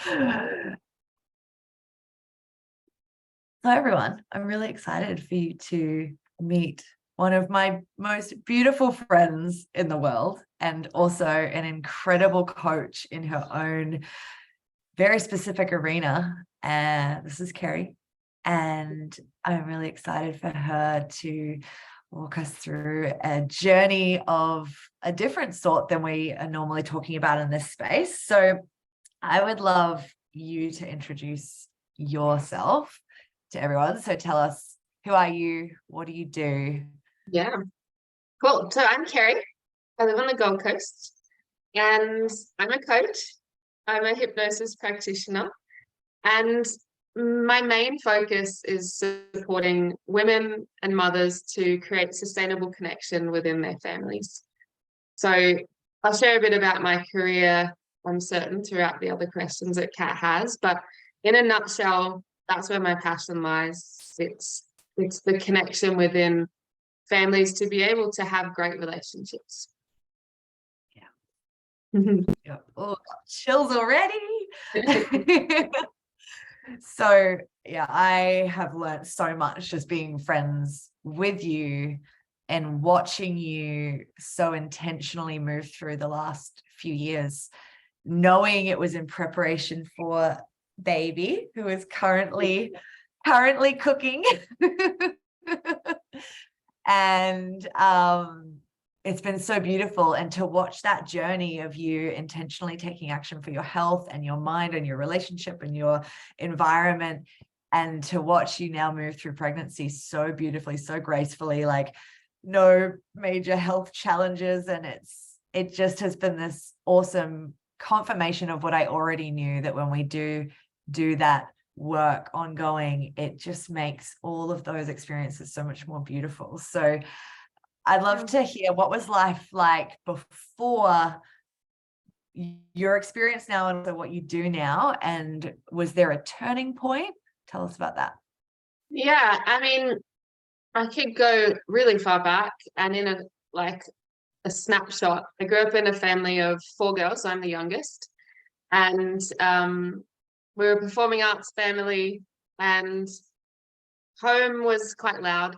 So everyone, I'm really excited for you to meet one of my most beautiful friends in the world, and also an incredible coach in her own very specific arena. And this is Kerri. And I'm really excited for her to walk us through a journey of a different sort than we are normally talking about in this space. So I would love you to introduce yourself to everyone. So tell us, who are you? What do you do? Yeah, cool. So I'm Kerri. I live on the Gold Coast and I'm a coach. I'm a hypnosis practitioner, and my main focus is supporting women and mothers to create sustainable connection within their families. So I'll share a bit about my career, I'm certain, throughout the other questions that Kat has, but in a nutshell, that's where my passion lies. It's the connection within families to be able to have great relationships. Yeah. Oh, chills already. So yeah, I have learned so much just being friends with you and watching you so intentionally move through the last few years, knowing it was in preparation for baby who is currently cooking. And it's been so beautiful, and to watch that journey of you intentionally taking action for your health and your mind and your relationship and your environment, and to watch you now move through pregnancy so beautifully, so gracefully, like no major health challenges. And it just has been this awesome confirmation of what I already knew, that when we do that work ongoing, it just makes all of those experiences so much more beautiful. So I'd love to hear, what was life like before your experience now and what you do now? And was there a turning point? Tell us about that. Yeah, I mean, I could go really far back, and in a snapshot, I grew up in a family of 4 girls, so I'm the youngest. And we were a performing arts family, and home was quite loud.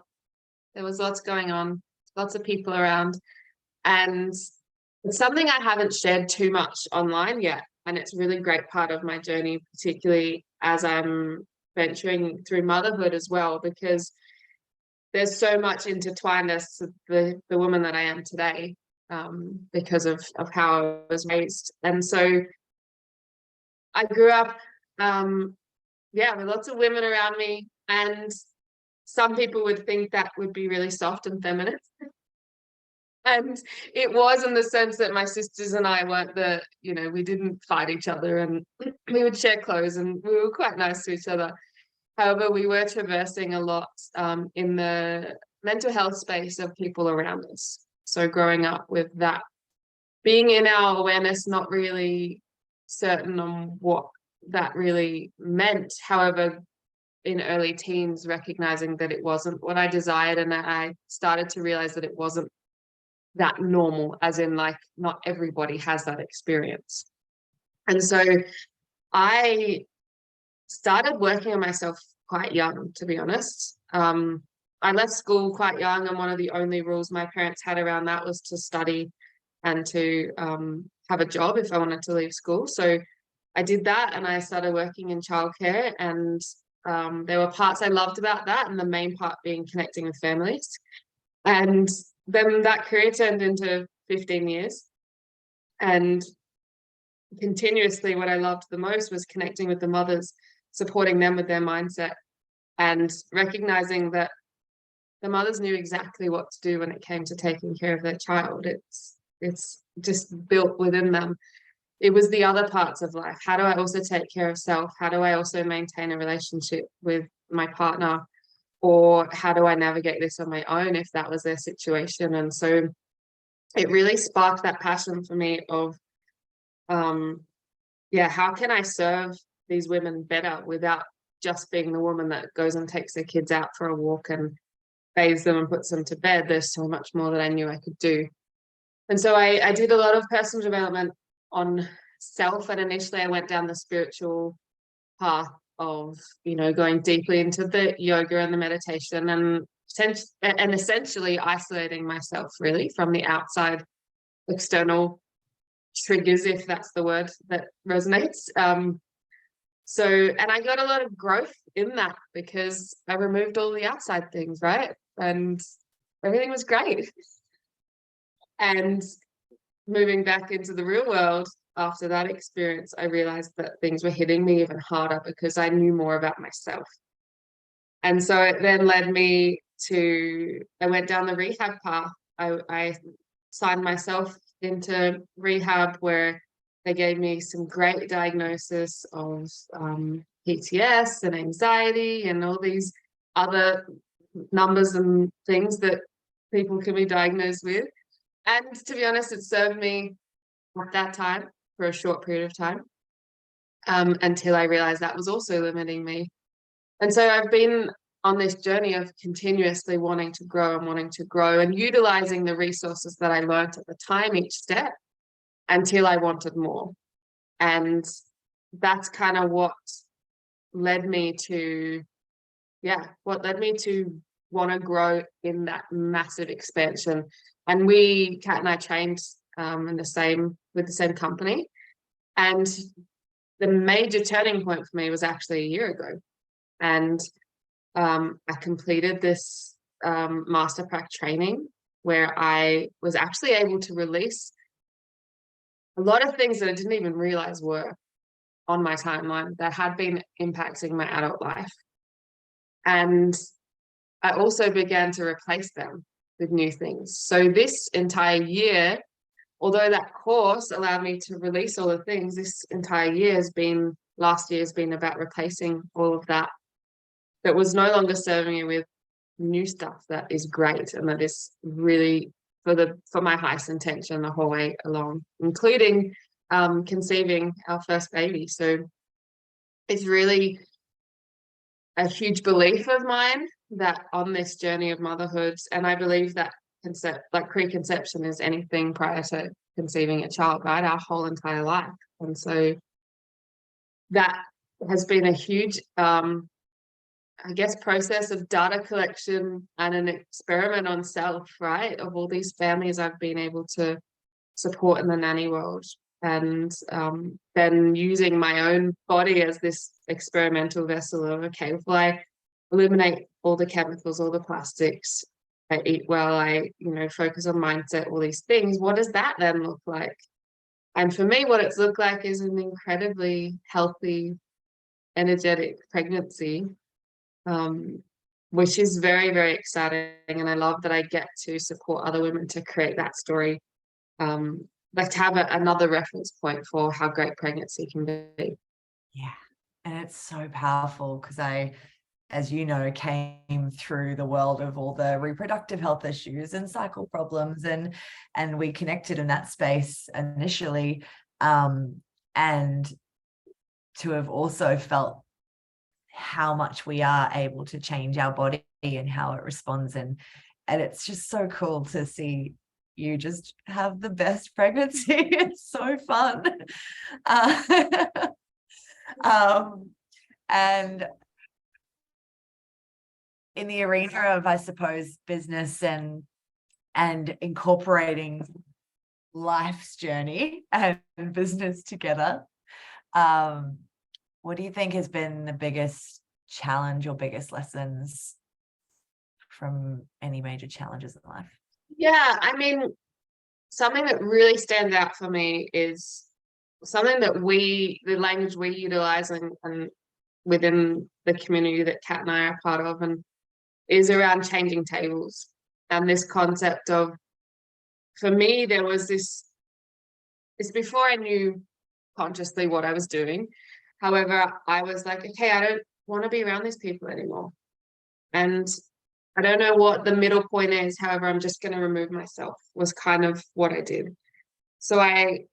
There was lots going on, lots of people around. And it's something I haven't shared too much online yet. And it's a really great part of my journey, particularly as I'm venturing through motherhood as well, because there's so much intertwined as to the woman that I am today, because of how I was raised. And so I grew up, with lots of women around me, and some people would think that would be really soft and feminine. And it was, in the sense that my sisters and I weren't we didn't fight each other, and we would share clothes, and we were quite nice to each other. However, we were traversing a lot in the mental health space of people around us. So growing up with that, being in our awareness, not really certain on what that really meant. However, in early teens, recognizing that it wasn't what I desired, and that I started to realize that it wasn't that normal, as in, like, not everybody has that experience. And so I started working on myself quite young, to be honest. I left school quite young, and one of the only rules my parents had around that was to study and to have a job if I wanted to leave school. So I did that, and I started working in childcare, and there were parts I loved about that, and the main part being connecting with families. And then that career turned into 15 years, and continuously what I loved the most was connecting with the mothers, supporting them with their mindset, and recognizing that the mothers knew exactly what to do when it came to taking care of their child. It's just built within them. It was the other parts of life. How do I also take care of self? How do I also maintain a relationship with my partner? Or how do I navigate this on my own if that was their situation? And so it really sparked that passion for me of, how can I serve these women better without just being the woman that goes and takes their kids out for a walk and bathes them and puts them to bed? There's so much more that I knew I could do. And so I did a lot of personal development on self. And initially I went down the spiritual path of, you know, going deeply into the yoga and the meditation, and essentially isolating myself really from the outside external triggers, if that's the word that resonates. And I got a lot of growth in that because I removed all the outside things, right? And everything was great. And moving back into the real world after that experience, I realized that things were hitting me even harder because I knew more about myself. And so it then led me to, I went down the rehab path. I signed myself into rehab where they gave me some great diagnosis of PTS and anxiety and all these other numbers and things that people can be diagnosed with. And to be honest, it served me at that time for a short period of time, until I realized that was also limiting me. And so I've been on this journey of continuously wanting to grow and utilizing the resources that I learned at the time each step until I wanted more. And that's kind of what led me to want to grow in that massive expansion. And Kat and I trained with the same company. And the major turning point for me was actually a year ago. And I completed this master prac training where I was actually able to release a lot of things that I didn't even realize were on my timeline that had been impacting my adult life. And I also began to replace them with new things. So this entire year, although that course allowed me to release all the things, this entire year last year has been about replacing all of that was no longer serving me with new stuff that is great and that is really for my highest intention the whole way along, including conceiving our first baby. So it's really a huge belief of mine that on this journey of motherhood, and I believe that preconception is anything prior to conceiving a child, right? Our whole entire life. And so that has been a huge process of data collection and an experiment on self, right? Of all these families I've been able to support in the nanny world. And then using my own body as this experimental vessel of, okay, well, I eliminate all the chemicals, all the plastics, I eat well, I, focus on mindset, all these things. What does that then look like? And for me, what it's looked like is an incredibly healthy, energetic pregnancy, which is very, very exciting. And I love that I get to support other women to create that story, to have another reference point for how great pregnancy can be. Yeah. And it's so powerful because I, as you know, came through the world of all the reproductive health issues and cycle problems, and we connected in that space initially, and to have also felt how much we are able to change our body and how it responds, and it's just so cool to see you just have the best pregnancy. It's so fun. And in the arena of, I suppose, business and incorporating life's journey and business together, what do you think has been the biggest challenge or biggest lessons from any major challenges in life? Yeah, I mean, something that really stands out for me is something that the language we utilize and within the community that Kat and I are part of, and is around changing tables. And this concept of, for me, there was it's before I knew consciously what I was doing. However, I was like, okay, I don't want to be around these people anymore. And I don't know what the middle point is. However, I'm just going to remove myself, was kind of what I did. So I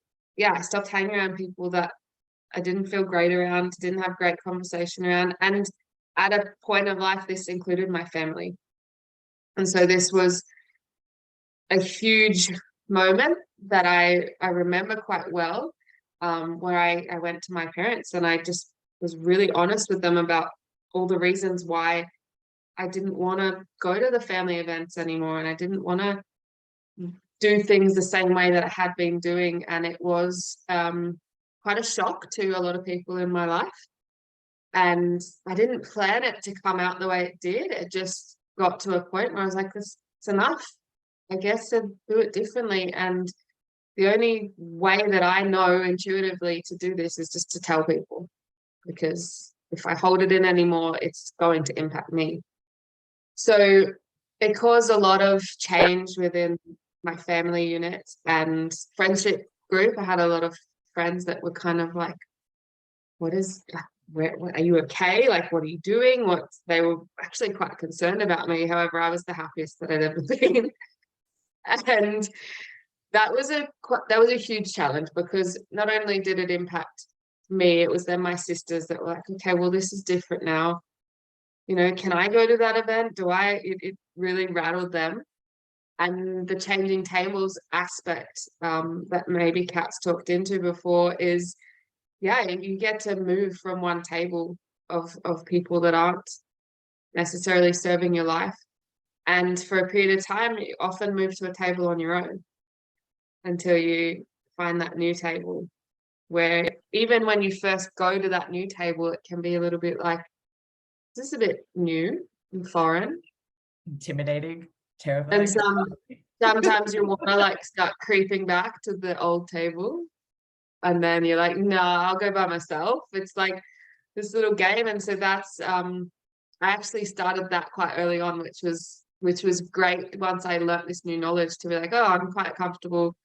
stopped hanging around people that I didn't feel great around, didn't have great conversation around. And at a point of life, this included my family. And so this was a huge moment that I remember quite well. where I went to my parents and I just was really honest with them about all the reasons why I didn't want to go to the family events anymore, and I didn't want to do things the same way that I had been doing. And it was quite a shock to a lot of people in my life. And I didn't plan it to come out the way it did. It just got to a point where I was like, this, it's enough. I guess to do it differently. And the only way that I know intuitively to do this is just to tell people, because if I hold it in anymore, it's going to impact me. So it caused a lot of change within my family unit and friendship group. I had a lot of friends that were kind of like, what is, where are you okay? Like, what are you doing? What, they were actually quite concerned about me. However, I was the happiest that I'd ever been. And that was a huge challenge, because not only did it impact me, it was then my sisters that were like, okay, well, this is different now. You know, can I go to that event? It really rattled them. And the changing tables aspect that maybe Kat's talked into before is, yeah, you get to move from one table of people that aren't necessarily serving your life. And for a period of time, you often move to a table on your own until you find that new table, where even when you first go to that new table, it can be a little bit like, this is a bit new and foreign. Intimidating, terrifying. And sometimes you want to like start creeping back to the old table. And then you're like, no, I'll go by myself. It's like this little game. And so that's I actually started that quite early on, which was great once I learnt this new knowledge, to be like, oh, I'm quite comfortable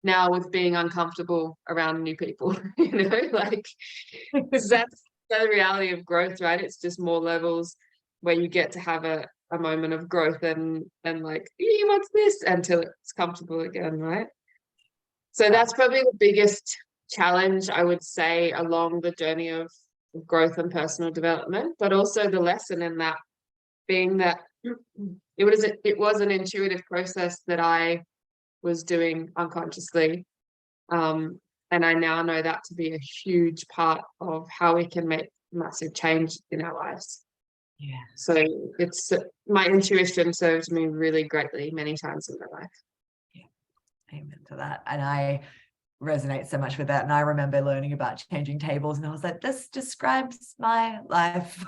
now with being uncomfortable around new people. You know, like that's the reality of growth, right? It's just more levels where you get to have a moment of growth and like, what's this, until it's comfortable again, right? So that's probably the biggest challenge, I would say, along the journey of growth and personal development, but also the lesson in that being that it was an intuitive process that I was doing unconsciously. And I now know that to be a huge part of how we can make massive change in our lives. Yeah. So it's my intuition served me really greatly many times in my life. Yeah, amen to that. And I resonate so much with that. And I remember learning about changing tables, and I was like, this describes my life.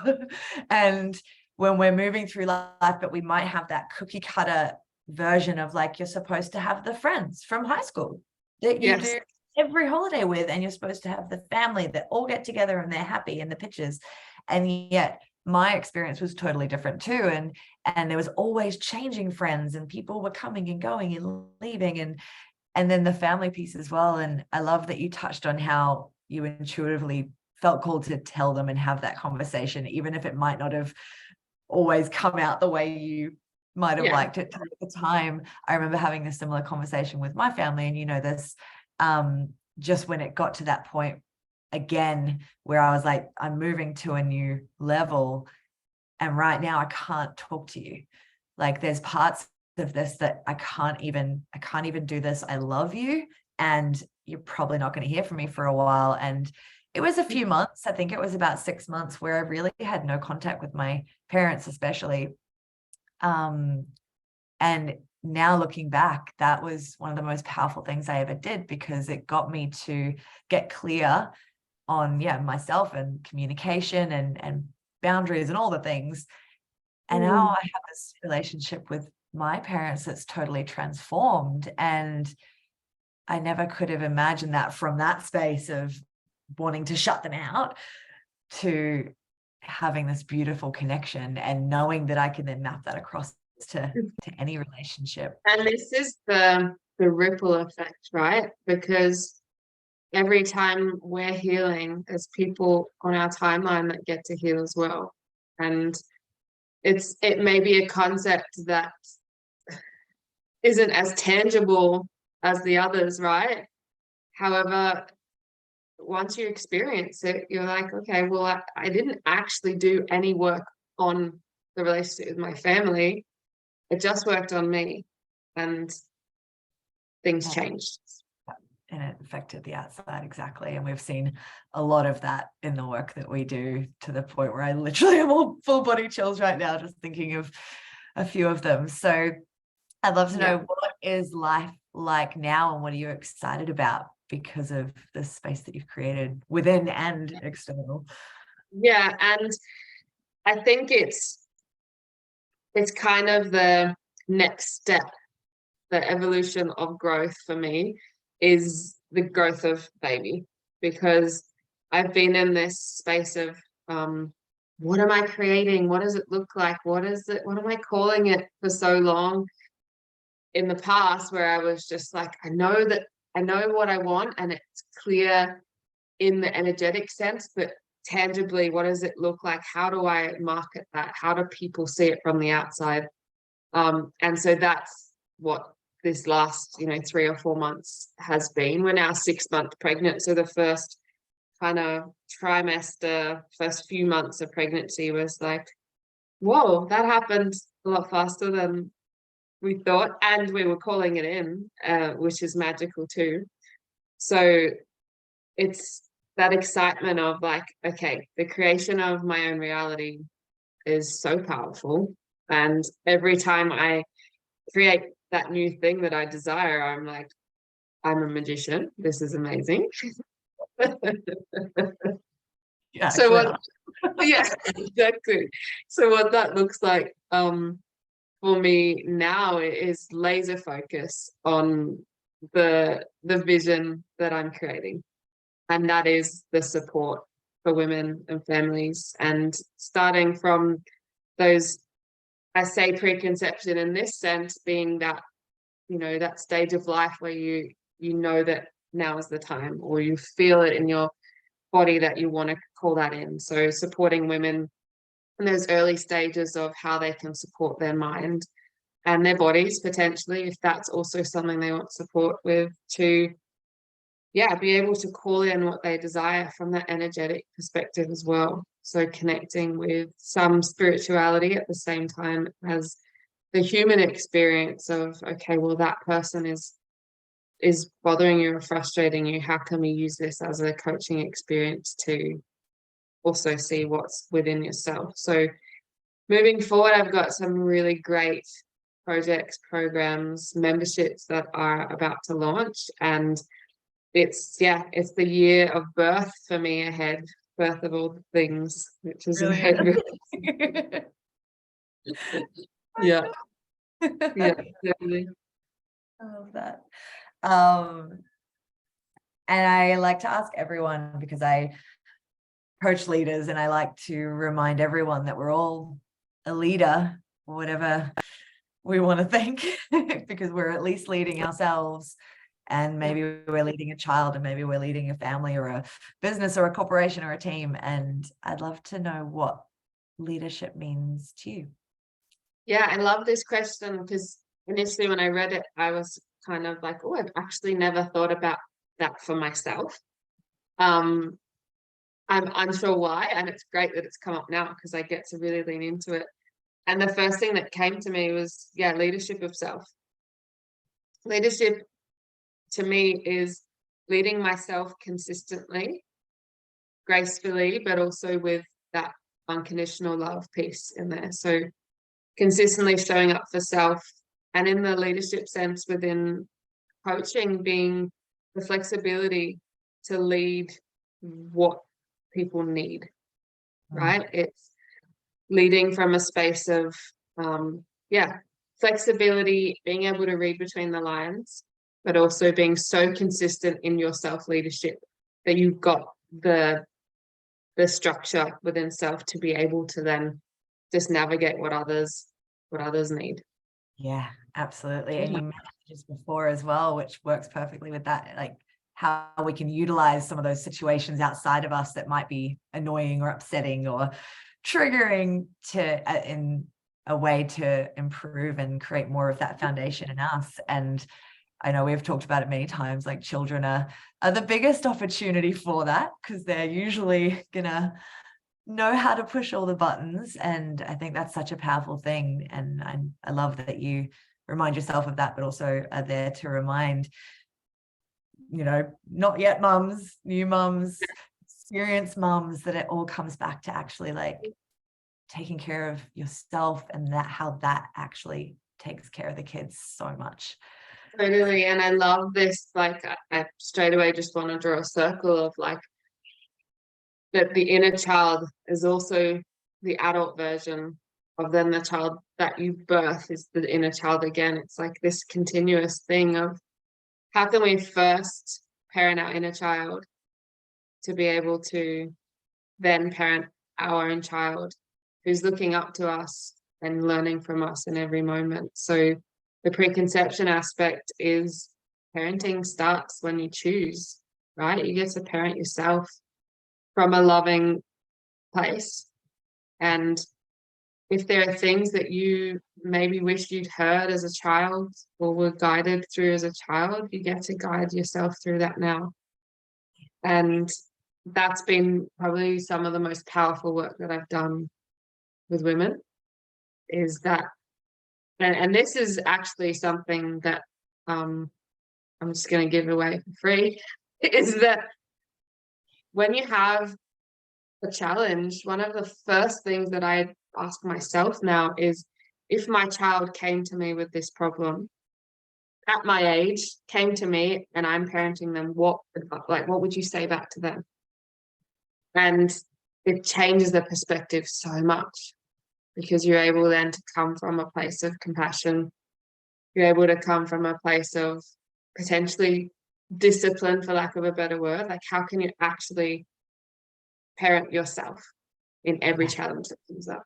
And when we're moving through life, but we might have that cookie cutter version of like, you're supposed to have the friends from high school that you do every holiday with, and you're supposed to have the family that all get together and they're happy in the pictures. And yet my experience was totally different too. And there was always changing friends, and people were coming and going and leaving, and then the family piece as well. And I love that you touched on how you intuitively felt called to tell them and have that conversation, even if it might not have always come out the way you might have liked it to at the time. I remember having a similar conversation with my family, and this just when it got to that point again, where I was like, I'm moving to a new level, and right now I can't talk to you. Like, there's parts of this that I can't even do this. I love you, and you're probably not going to hear from me for a while. And it was a few months, I think it was about 6 months, where I really had no contact with my parents, especially. And now looking back, that was one of the most powerful things I ever did, because it got me to get clear on myself and communication and boundaries and all the things. And now I have this relationship with my parents that's totally transformed. And I never could have imagined that, from that space of wanting to shut them out to having this beautiful connection and knowing that I can then map that across to any relationship. And this is the ripple effect, right? Because every time we're healing, there's people on our timeline that get to heal as well. And it may be a concept that isn't as tangible as the others, right? However, once you experience it, you're like, okay, well, I didn't actually do any work on the relationship with my family. It just worked on me, and things changed. and it affected the outside. Exactly. And we've seen a lot of that in the work that we do, to the point where I literally am all full body chills right now just thinking of a few of them. So I'd love to know, what is life like now, and what are you excited about because of the space that you've created within and external? Yeah, and I think it's kind of the next step. The evolution of growth for me is the growth of baby, because I've been in this space of what am I creating? What does it look like? What am I calling it, for so long in the past, where I was just like, I know what I want, and it's clear in the energetic sense, but tangibly, what does it look like? How do I market that? How do people see it from the outside? And so that's what this last 3 or 4 months has been. We're now 6 months pregnant, so the first kind of trimester, first few months of pregnancy was like, whoa, that happened a lot faster than we thought, and we were calling it in, which is magical too. So it's that excitement of like, okay, the creation of my own reality is so powerful, and every time I create that new thing that I desire, I'm like, I'm a magician. This is amazing. Yeah, So what? Yeah, exactly. So what that looks like for me now is laser focus on the vision that I'm creating, and that is the support for women and families, and starting from those, I say preconception in this sense, being that that stage of life where you know that now is the time, or you feel it in your body that you want to call that in. So supporting women in those early stages of how they can support their mind and their bodies, potentially, if that's also something they want support with, to be able to call in what they desire from that energetic perspective as well. So connecting with some spirituality at the same time as the human experience of, okay, well, that person is bothering you or frustrating you. How can we use this as a coaching experience to also see what's within yourself? So moving forward, I've got some really great projects, programs, memberships that are about to launch, and it's the year of birth for me ahead, birth of all the things, which is Brilliant. yeah, definitely. I love that. And I like to ask everyone, because I coach leaders, and I like to remind everyone that we're all a leader, or whatever we want to think, because we're at least leading ourselves, and maybe we're leading a child, and maybe we're leading a family or a business or a corporation or a team. And I'd love to know what leadership means to you. Yeah, I love this question, because initially when I read it, I was kind of like, oh, I've actually never thought about that for myself. I'm unsure why, and it's great that it's come up now, because I get to really lean into it. And the first thing that came to me was, leadership of self. Leadership to me is leading myself consistently, gracefully, but also with that unconditional love piece in there. So consistently showing up for self, and in the leadership sense within coaching, being the flexibility to lead what people need, right? It's leading from a space of flexibility, being able to read between the lines, but also being so consistent in your self-leadership that you've got the structure within self to be able to then just navigate what others need. Yeah, absolutely. And you mentioned just before as well, which works perfectly with that, like how we can utilize some of those situations outside of us that might be annoying or upsetting or triggering to in a way to improve and create more of that foundation in us. And I know we've talked about it many times, like children are the biggest opportunity for that, because they're usually gonna know how to push all the buttons. And I think that's such a powerful thing. And I love that you remind yourself of that, but also are there to remind not yet mums, new mums, experienced mums, that it all comes back to actually like taking care of yourself, and that how that actually takes care of the kids so much. Totally. And I love this, like I straight away just want to draw a circle of like that the inner child is also the adult version of then the child that you birth is the inner child again. It's like this continuous thing of how can we first parent our inner child to be able to then parent our own child who's looking up to us and learning from us in every moment. So the preconception aspect is parenting starts when you choose, right? You get to parent yourself from a loving place. And if there are things that you maybe wished you'd heard as a child or were guided through as a child, you get to guide yourself through that now. And that's been probably some of the most powerful work that I've done with women, is that, and this is actually something that I'm just going to give away for free, is that when you have a challenge, one of the first things that I ask myself now is, if my child came to me with this problem at my age, came to me and I'm parenting them, what would you say back to them? And it changes the perspective so much, because you're able then to come from a place of compassion. You're able to come from a place of potentially discipline, for lack of a better word. Like, how can you actually parent yourself in every challenge that comes up?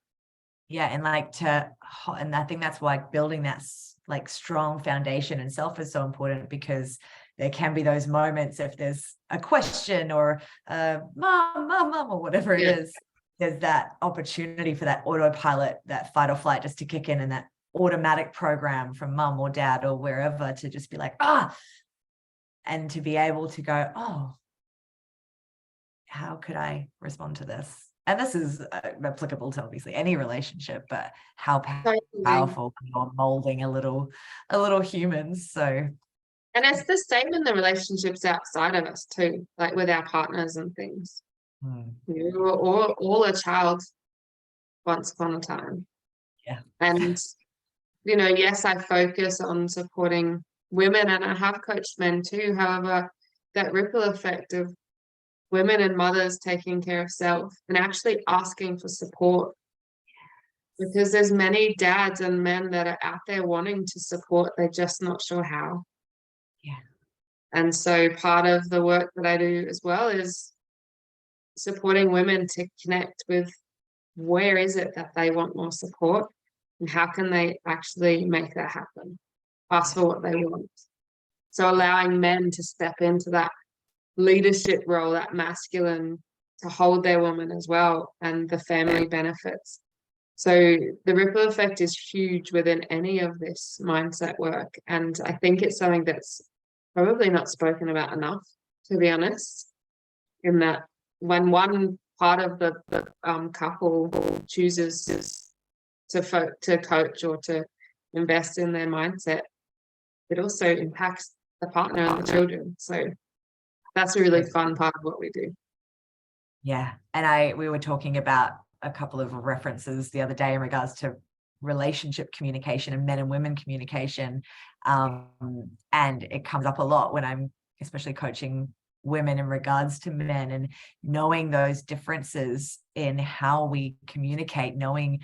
Yeah, and and I think that's why building that like strong foundation and self is so important, because there can be those moments if there's a question or mom, or whatever it is, there's that opportunity for that autopilot, that fight or flight just to kick in, and that automatic program from mum or dad or wherever to just be like, and to be able to go, oh, how could I respond to this? And this is applicable to obviously any relationship, but how powerful when you're molding a little humans. So, and it's the same in the relationships outside of us too, like with our partners and things. We were all a child once upon a time. Yeah. And yes, I focus on supporting women, and I have coached men too. However, that ripple effect of women and mothers taking care of self and actually asking for support, because there's many dads and men that are out there wanting to support, they're just not sure how. Yeah. And so part of the work that I do as well is supporting women to connect with where is it that they want more support, and how can they actually make that happen, ask for what they want. So allowing men to step into that leadership role, that masculine, to hold their woman as well, and the family benefits. So the ripple effect is huge within any of this mindset work. And I think it's something that's probably not spoken about enough, to be honest, in that when one part of the couple chooses to coach or to invest in their mindset, it also impacts the partner and the children. So that's a really fun part of what we do. Yeah. And we were talking about a couple of references the other day in regards to relationship communication and men and women communication. And it comes up a lot when I'm especially coaching women in regards to men, and knowing those differences in how we communicate, knowing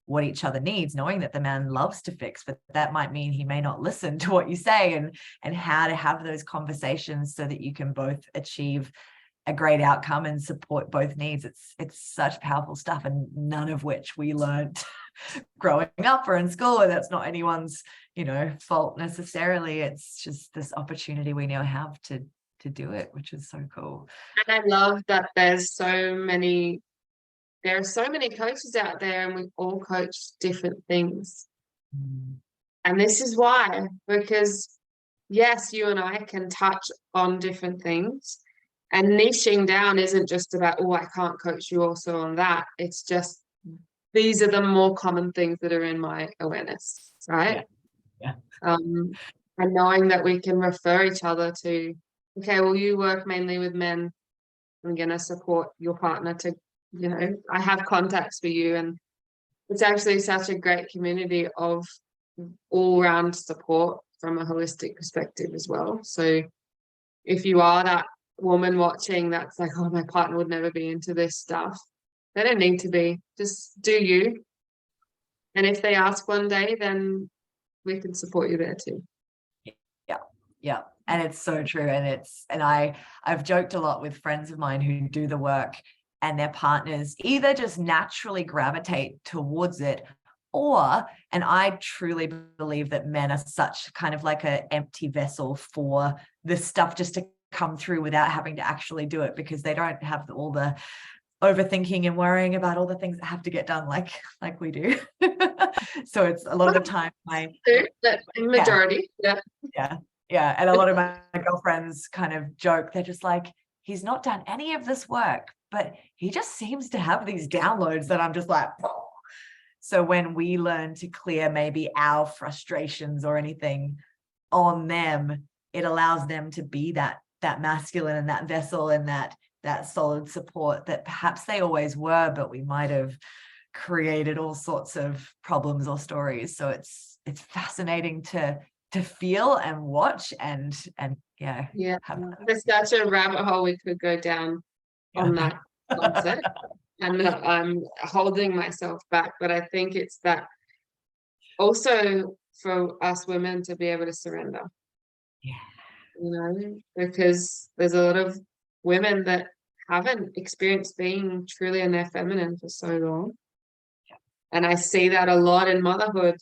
what each other needs, knowing that the man loves to fix, but that might mean he may not listen to what you say, and how to have those conversations so that you can both achieve a great outcome and support both needs. It's such powerful stuff, and none of which we learned growing up or in school, and that's not anyone's fault necessarily. It's just this opportunity we now have to do it, which is so cool. And I love that there are so many coaches out there, and we all coach different things. And this is why, because yes, you and I can touch on different things, and niching down isn't just about, I can't coach you also on that. It's just, these are the more common things that are in my awareness, right? Yeah. And knowing that we can refer each other to okay, well, you work mainly with men. I'm going to support your partner to, I have contacts for you. And it's actually such a great community of all-round support from a holistic perspective as well. So if you are that woman watching that's like, oh, my partner would never be into this stuff, they don't need to be. Just do you. And if they ask one day, then we can support you there too. Yeah. Yeah. And it's so true. And I've joked a lot with friends of mine who do the work, and their partners either just naturally gravitate towards it, and I truly believe that men are such kind of like an empty vessel for this stuff just to come through without having to actually do it, because they don't have all the overthinking and worrying about all the things that have to get done like we do. So it's a lot of the time that majority. Yeah. And a lot of my girlfriends kind of joke, they're just like, he's not done any of this work, but he just seems to have these downloads that I'm just like, oh. So when we learn to clear maybe our frustrations or anything on them, it allows them to be that masculine and that vessel and that solid support that perhaps they always were, but we might have created all sorts of problems or stories. So it's fascinating to feel and watch and there's such a rabbit hole we could go down on that concept. And I'm holding myself back, but I think it's that also for us women to be able to surrender. Because there's a lot of women that haven't experienced being truly in their feminine for so long. And I see that a lot in motherhood.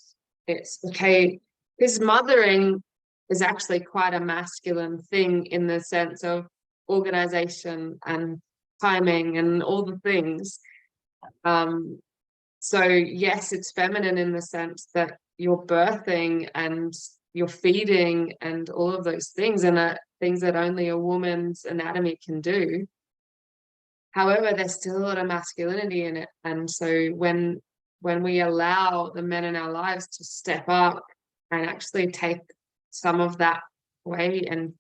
It's okay, because mothering is actually quite a masculine thing in the sense of organization and timing and all the things. So yes, it's feminine in the sense that you're birthing and you're feeding and all of those things, and things that only a woman's anatomy can do. However, there's still a lot of masculinity in it. And so when we allow the men in our lives to step up and actually take some of that away and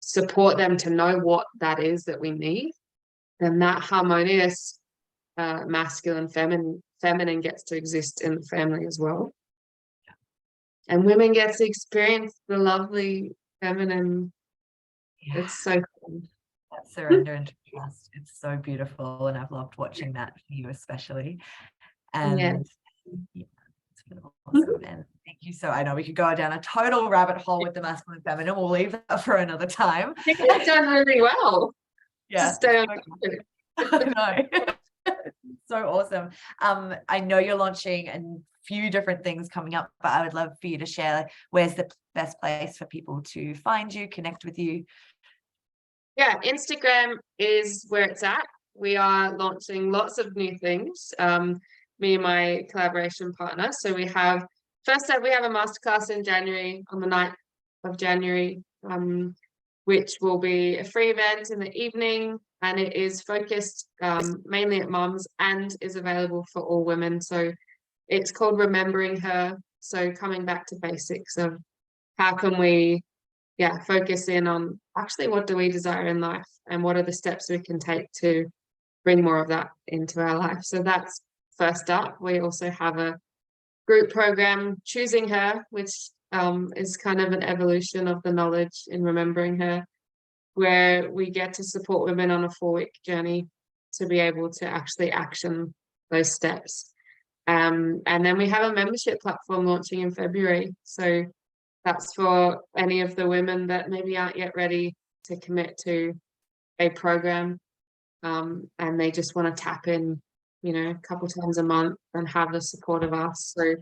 support them to know what that is that we need, then that harmonious masculine feminine gets to exist in the family as well. And women get to experience the lovely feminine. It's so cool. That surrender and trust. It's so beautiful, and I've loved watching that for you especially. And it's been awesome. And thank you. So I know we could go down a total rabbit hole with the masculine feminine. We'll leave that for another time. I think it's done really well. Yeah. To stay on I know. So awesome. I know you're launching a few different things coming up, but I would love for you to share where's the best place for people to find you, connect with you. Yeah, Instagram is where it's at. We are launching lots of new things. Me and my collaboration partner. So we have a masterclass in January, on the 9th of January, which will be a free event in the evening, and it is focused mainly at mums and is available for all women. So it's called Remembering Her. So coming back to basics of how can we focus in on actually what do we desire in life and what are the steps we can take to bring more of that into our life. So that's first up. We also have a group program, Choosing Her, which is kind of an evolution of the knowledge in Remembering Her, where we get to support women on a 4-week journey to be able to actually action those steps. And then we have a membership platform launching in February. So that's for any of the women that maybe aren't yet ready to commit to a program, and they just want to tap in, a couple times a month and have the support of us. So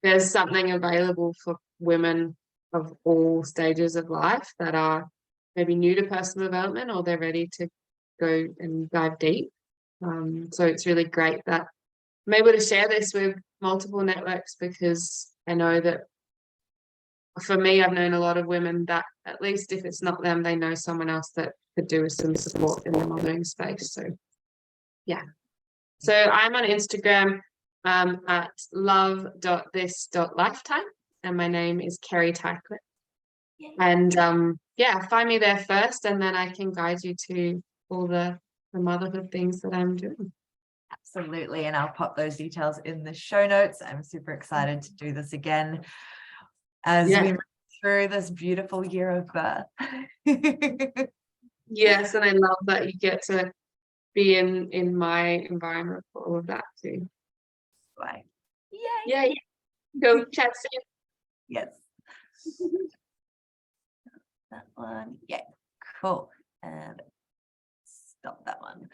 there's something available for women of all stages of life that are maybe new to personal development, or they're ready to go and dive deep. So it's really great that I'm able to share this with multiple networks, because I know that for me, I've known a lot of women that, at least if it's not them, they know someone else that could do with some support in the mothering space. So yeah. So I'm on Instagram at love.this.lifetime, and my name is Kerri Tyquin. And yeah, find me there first, and then I can guide you to all the motherhood things that I'm doing. Absolutely. And I'll pop those details in the show notes. I'm super excited to do this again as we move through this beautiful year of birth. Yes, and I love that you get to be in my environment for all of that too. Right. Yay. Yeah. Go chat soon. Yes. That one. Yeah. Cool. And stop that one.